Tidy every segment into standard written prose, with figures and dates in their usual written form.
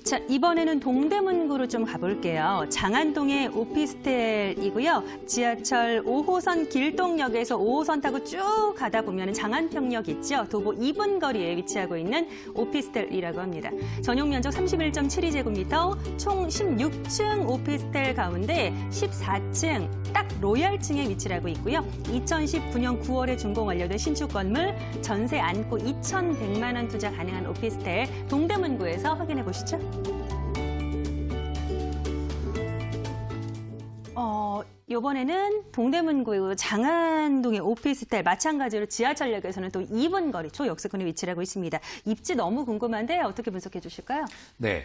자, 이번에는 동대문구로 좀 가볼게요. 장안동의 오피스텔이고요. 지하철 5호선 길동역에서 5호선 타고 쭉 가다 보면 장안평역 있죠. 도보 2분 거리에 위치하고 있는 오피스텔이라고 합니다. 전용 면적 31.72제곱미터, 총 16층 오피스텔 가운데 14층, 딱 로얄층에 위치를 하고 있고요. 2019년 9월에 준공 완료된 신축 건물, 전세 안고 2,100만 원 투자 가능한 오피스텔, 동대문구에서 확인해 보시죠. 이번에는 동대문구 장안동의 오피스텔, 마찬가지로 지하철역에서는 또 2분 거리 초역세권에 위치를 하고 있습니다. 입지 너무 궁금한데 어떻게 분석해 주실까요? 네.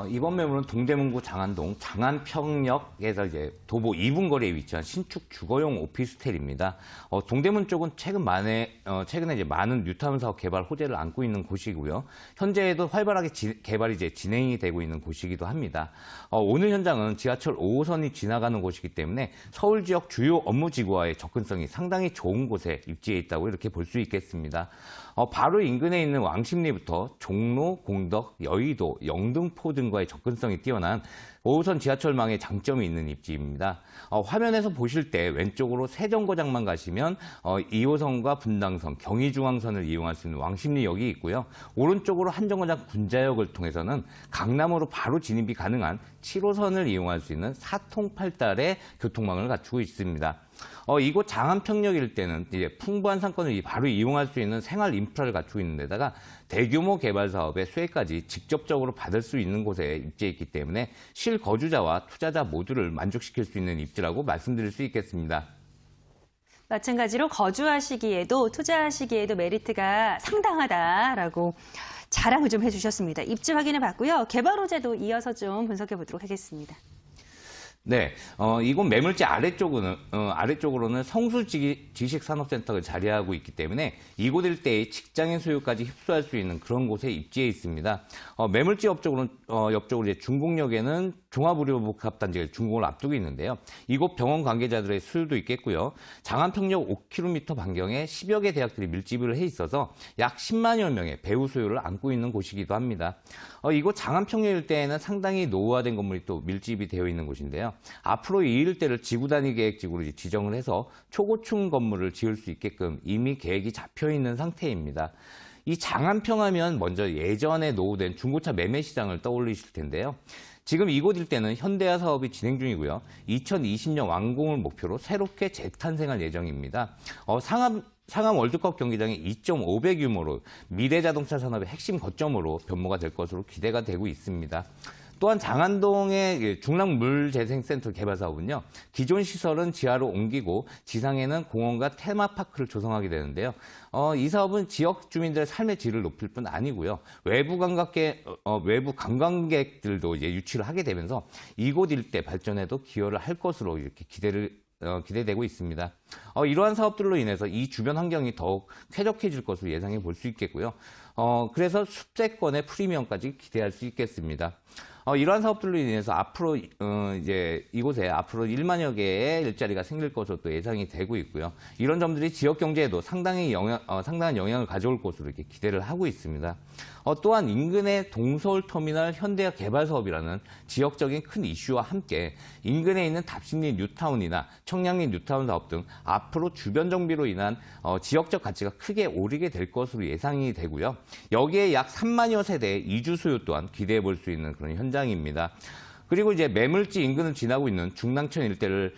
이번 매물은 동대문구 장안동 장안평역에서 이제 도보 2분 거리에 위치한 신축 주거용 오피스텔입니다. 동대문 쪽은 최근에 이제 많은 뉴타운 사업 개발 호재를 안고 있는 곳이고요. 현재에도 활발하게 개발이 이제 진행이 되고 있는 곳이기도 합니다. 오늘 현장은 지하철 5호선이 지나가는 곳이기 때문에 서울 지역 주요 업무 지구와의 접근성이 상당히 좋은 곳에 입지해 있다고 이렇게 볼 수 있겠습니다. 바로 인근에 있는 왕십리부터 종로, 공덕, 여의도, 영등포 등과의 접근성이 뛰어난 5호선 지하철망의 장점이 있는 입지입니다. 화면에서 보실 때 왼쪽으로 세정거장만 가시면 2호선과 분당선, 경의중앙선을 이용할 수 있는 왕십리역이 있고요. 오른쪽으로 한정거장 군자역을 통해서는 강남으로 바로 진입이 가능한 7호선을 이용할 수 있는 사통팔달의 교통망을 갖추고 있습니다. 이곳 장안평역 일대는 이제 풍부한 상권을 바로 이용할 수 있는 생활 인프라를 갖추고 있는 데다가 대규모 개발 사업의 수혜까지 직접적으로 받을 수 있는 곳에 입지해 있기 때문에 실거주자와 투자자 모두를 만족시킬 수 있는 입지라고 말씀드릴 수 있겠습니다. 마찬가지로 거주하시기에도 투자하시기에도 메리트가 상당하다라고 자랑을 좀 해주셨습니다. 입지 확인해 봤고요. 개발 호재도 이어서 좀 분석해 보도록 하겠습니다. 네, 이곳 매물지 아래쪽으로는 성수지식산업센터가 자리하고 있기 때문에 이곳 일대의 직장인 수요까지 흡수할 수 있는 그런 곳에 입지해 있습니다. 매물지 옆쪽으로 이제 중공역에는 종합의료복합단지가 준공을 앞두고 있는데요. 이곳 병원 관계자들의 수요도 있겠고요. 장안평역 5km 반경에 10여 개 대학들이 밀집을 해 있어서 약 10만여 명의 배우 수요를 안고 있는 곳이기도 합니다. 이곳 장안평역 일대에는 상당히 노후화된 건물이 또 밀집이 되어 있는 곳인데요. 앞으로 이 일대를 지구단위 계획지구로 지정을 해서 초고층 건물을 지을 수 있게끔 이미 계획이 잡혀 있는 상태입니다. 이 장안평하면 먼저 예전에 노후된 중고차 매매 시장을 떠올리실 텐데요. 지금 이곳 일대는 현대화 사업이 진행 중이고요. 2020년 완공을 목표로 새롭게 재탄생할 예정입니다. 상암 월드컵 경기장이 2.5배 규모로 미래자동차 산업의 핵심 거점으로 변모가 될 것으로 기대가 되고 있습니다. 또한 장안동의 중랑물재생센터 개발 사업은요. 기존 시설은 지하로 옮기고 지상에는 공원과 테마파크를 조성하게 되는데요. 이 사업은 지역 주민들의 삶의 질을 높일 뿐 아니고요. 외부 관광객들도 이제 유치를 하게 되면서 이곳 일대 발전에도 기여를 할 것으로 이렇게 기대되고 있습니다. 이러한 사업들로 인해서 이 주변 환경이 더욱 쾌적해질 것으로 예상해 볼 수 있겠고요. 그래서 숲세권의 프리미엄까지 기대할 수 있겠습니다. 이러한 사업들로 인해서 앞으로 이제 이곳에 앞으로 1만여 개의 일자리가 생길 것으로 또 예상이 되고 있고요. 이런 점들이 지역 경제에도 상당한 영향을 가져올 것으로 이렇게 기대를 하고 있습니다. 또한 인근의 동서울터미널 현대화 개발 사업이라는 지역적인 큰 이슈와 함께 인근에 있는 답심리 뉴타운이나 청량리 뉴타운 사업 등 앞으로 주변 정비로 인한 지역적 가치가 크게 오르게 될 것으로 예상이 되고요. 여기에 약 3만여 세대의 이주 수요 또한 기대해 볼 수 있는 그런 현장입니다. 그리고 이제 매물지 인근을 지나고 있는 중랑천 일대를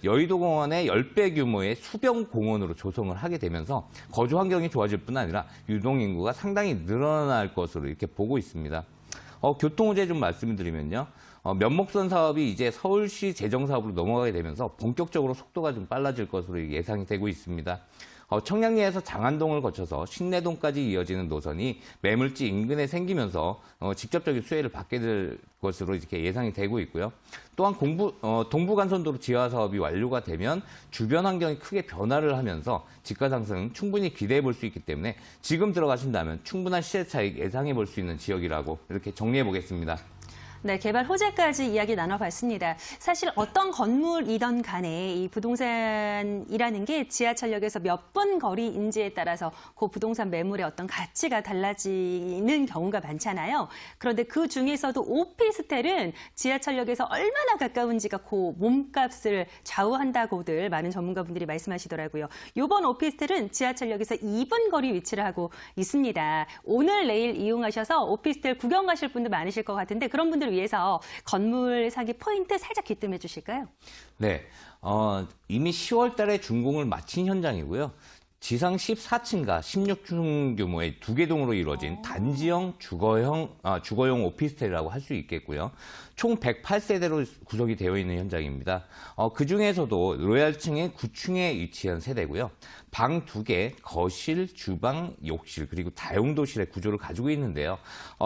여의도공원의 10배 규모의 수변공원으로 조성을 하게 되면서 거주 환경이 좋아질 뿐 아니라 유동인구가 상당히 늘어날 것으로 이렇게 보고 있습니다. 교통호재 좀 말씀드리면요. 면목선 사업이 이제 서울시 재정사업으로 넘어가게 되면서 본격적으로 속도가 좀 빨라질 것으로 예상이 되고 있습니다. 청량리에서 장안동을 거쳐서 신내동까지 이어지는 노선이 매물지 인근에 생기면서 직접적인 수혜를 받게 될 것으로 이렇게 예상이 되고 있고요. 또한 동부간선도로 지하 사업이 완료가 되면 주변 환경이 크게 변화를 하면서 집가 상승 충분히 기대해 볼 수 있기 때문에 지금 들어가신다면 충분한 시세 차익 예상해 볼 수 있는 지역이라고 이렇게 정리해 보겠습니다. 네, 개발 호재까지 이야기 나눠봤습니다. 사실 어떤 건물이든 간에 이 부동산이라는 게 지하철역에서 몇 분 거리인지에 따라서 그 부동산 매물의 어떤 가치가 달라지는 경우가 많잖아요. 그런데 그 중에서도 오피스텔은 지하철역에서 얼마나 가까운지가 그 몸값을 좌우한다고들 많은 전문가분들이 말씀하시더라고요. 이번 오피스텔은 지하철역에서 2분 거리 위치를 하고 있습니다. 오늘 내일 이용하셔서 오피스텔 구경 가실 분들 많으실 것 같은데 그런 분들을 위해서 건물 사기 포인트 살짝 귀뜸해 주실까요? 네, 이미 10월 달에 준공을 마친 현장이고요. 지상 14층과 16층 규모의 2개 동으로 이루어진 단지형 주거용 오피스텔이라고 할 수 있겠고요. 총 108세대로 구성이 되어 있는 현장입니다. 그중에서도 로얄층의 9층에 위치한 세대고요. 방 2개, 거실, 주방, 욕실, 그리고 다용도실의 구조를 가지고 있는데요.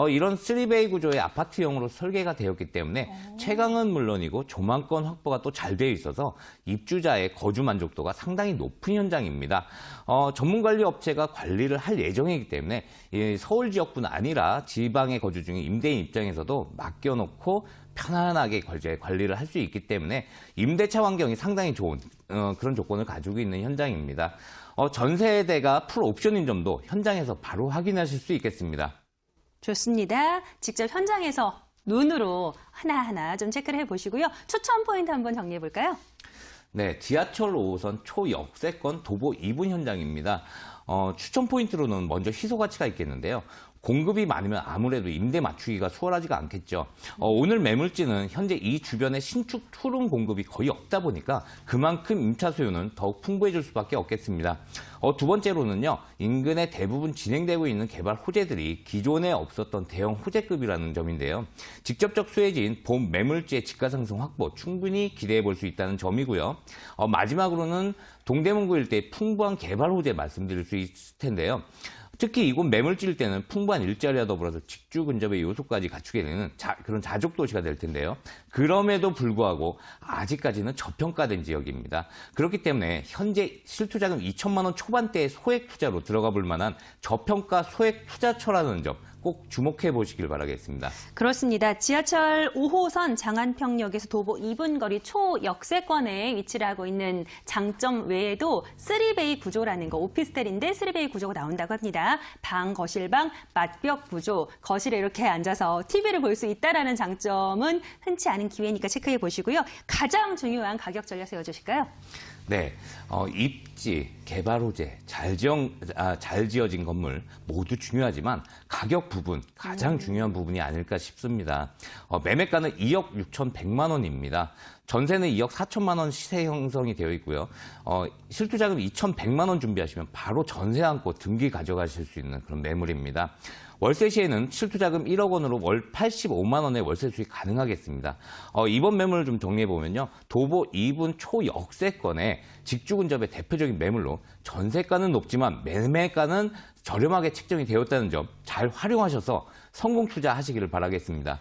이런 3베이 구조의 아파트형으로 설계가 되었기 때문에 채광은 물론이고 조망권 확보가 또 잘 되어 있어서 입주자의 거주 만족도가 상당히 높은 현장입니다. 전문관리 업체가 관리를 할 예정이기 때문에 서울 지역뿐 아니라 지방에 거주 중인 임대인 입장에서도 맡겨놓고 편안하게 관리를 할 수 있기 때문에 임대차 환경이 상당히 좋은 그런 조건을 가지고 있는 현장입니다. 전세대가 풀 옵션인 점도 현장에서 바로 확인하실 수 있겠습니다. 좋습니다. 직접 현장에서 눈으로 하나하나 좀 체크를 해보시고요. 추천 포인트 한번 정리해 볼까요? 네, 지하철 5호선 초역세권 도보 2분 현장입니다. 추천 포인트로는 먼저 희소 가치가 있겠는데요. 공급이 많으면 아무래도 임대 맞추기가 수월하지가 않겠죠. 오늘 매물지는 현재 이 주변에 신축 투룸 공급이 거의 없다 보니까 그만큼 임차 수요는 더욱 풍부해질 수밖에 없겠습니다. 두 번째로는요, 인근에 대부분 진행되고 있는 개발 호재들이 기존에 없었던 대형 호재급이라는 점인데요. 직접적 수혜지인 본 매물지의 집가 상승 확보 충분히 기대해 볼 수 있다는 점이고요. 마지막으로는 동대문구 일대 풍부한 개발 호재 말씀드릴 수 있을 텐데요. 특히 이곳 매물지일 때는 풍부한 일자리와 더불어서 직주 근접의 요소까지 갖추게 되는 그런 자족 도시가 될 텐데요. 그럼에도 불구하고 아직까지는 저평가된 지역입니다. 그렇기 때문에 현재 실투자금 2천만 원 초반대의 소액 투자로 들어가 볼 만한 저평가 소액 투자처라는 점 꼭 주목해 보시길 바라겠습니다. 그렇습니다. 지하철 5호선 장안평역에서 도보 2분 거리 초역세권에 위치를 하고 있는 장점 외에도 3베이 구조라는 거, 오피스텔인데 3베이 구조가 나온다고 합니다. 방, 거실방, 맞벽 구조, 거실에 이렇게 앉아서 TV를 볼 수 있다는 장점은 흔치 않은 기회니까 체크해 보시고요. 가장 중요한 가격 전략 세워주실까요? 네, 입지, 개발 호재, 잘 지어진 건물 모두 중요하지만 가격 부분, 가장 중요한 부분이 아닐까 싶습니다. 매매가는 2억 6,100만 원입니다. 전세는 2억 4천만 원 시세 형성이 되어 있고요. 실투자금 2,100만 원 준비하시면 바로 전세 안고 등기 가져가실 수 있는 그런 매물입니다. 월세 시에는 실투자금 1억 원으로 월 85만 원의 월세 수익 가능하겠습니다. 이번 매물을 좀 정리해보면요. 도보 2분 초역세권에 직주 근접의 대표적인 매물로 전세가는 높지만 매매가는 저렴하게 책정이 되었다는 점 잘 활용하셔서 성공 투자하시기를 바라겠습니다.